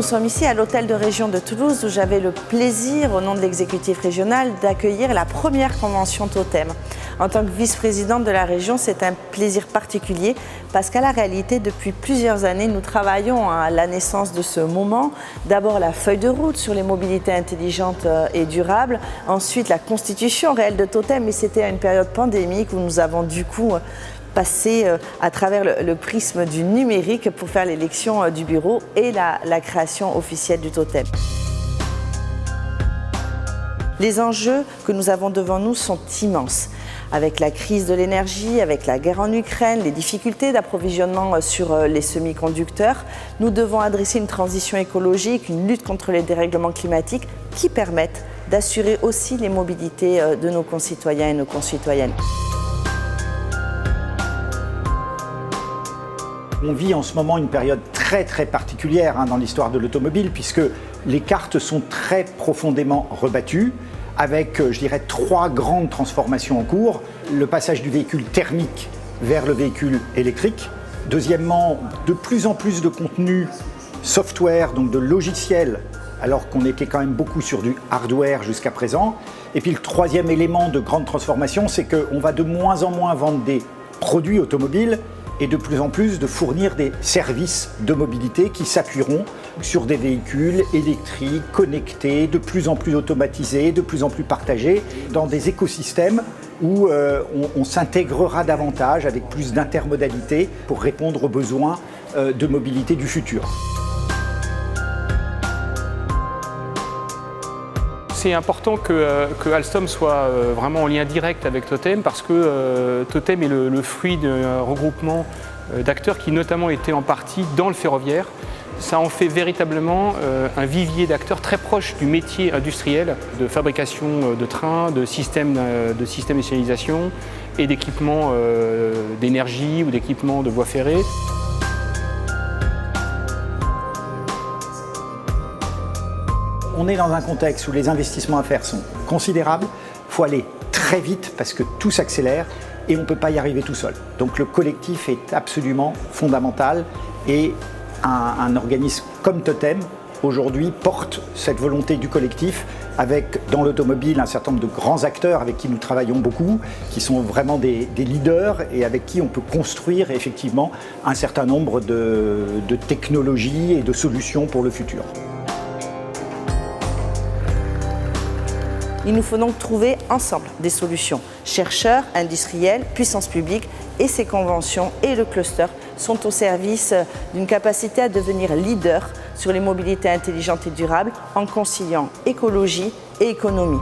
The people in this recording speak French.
sommes ici à l'hôtel de région de Toulouse où j'avais le plaisir, au nom de l'exécutif régional, d'accueillir la première convention Totem. En tant que vice-présidente de la région, c'est un plaisir particulier parce qu'à la réalité, depuis plusieurs années, nous travaillons à la naissance de ce moment. D'abord la feuille de route sur les mobilités intelligentes et durables, ensuite la constitution réelle de Totem, mais c'était à une période pandémique où nous avons du coup passé à travers le prisme du numérique pour faire l'élection du bureau et la création officielle du Totem. Les enjeux que nous avons devant nous sont immenses. Avec la crise de l'énergie, avec la guerre en Ukraine, les difficultés d'approvisionnement sur les semi-conducteurs, nous devons adresser une transition écologique, une lutte contre les dérèglements climatiques qui permettent d'assurer aussi les mobilités de nos concitoyens et nos concitoyennes. On vit en ce moment une période très particulière dans l'histoire de l'automobile puisque les cartes sont très profondément rebattues avec, je dirais, 3 grandes transformations en cours. Le passage du véhicule thermique vers le véhicule électrique. Deuxièmement, de plus en plus de contenu software, donc de logiciels, alors qu'on était quand même beaucoup sur du hardware jusqu'à présent. Et puis le troisième élément de grande transformation, c'est qu'on va de moins en moins vendre des produits automobiles et de plus en plus de fournir des services de mobilité qui s'appuieront sur des véhicules électriques, connectés, de plus en plus automatisés, de plus en plus partagés, dans des écosystèmes où on s'intégrera davantage avec plus d'intermodalité pour répondre aux besoins de mobilité du futur. C'est important que Alstom soit vraiment en lien direct avec Totem parce que Totem est le fruit d'un regroupement d'acteurs qui notamment étaient en partie dans le ferroviaire. Ça en fait véritablement un vivier d'acteurs très proche du métier industriel de fabrication de trains, de systèmes de signalisation et d'équipements d'énergie ou d'équipements de voies ferrées. On est dans un contexte où les investissements à faire sont considérables, il faut aller très vite parce que tout s'accélère et on ne peut pas y arriver tout seul. Donc le collectif est absolument fondamental et un organisme comme Totem, aujourd'hui, porte cette volonté du collectif avec, dans l'automobile, un certain nombre de grands acteurs avec qui nous travaillons beaucoup, qui sont vraiment des leaders et avec qui on peut construire effectivement un certain nombre de technologies et de solutions pour le futur. Il nous faut donc trouver ensemble des solutions. Chercheurs, industriels, puissance publique et ces conventions et le cluster sont au service d'une capacité à devenir leader sur les mobilités intelligentes et durables en conciliant écologie et économie.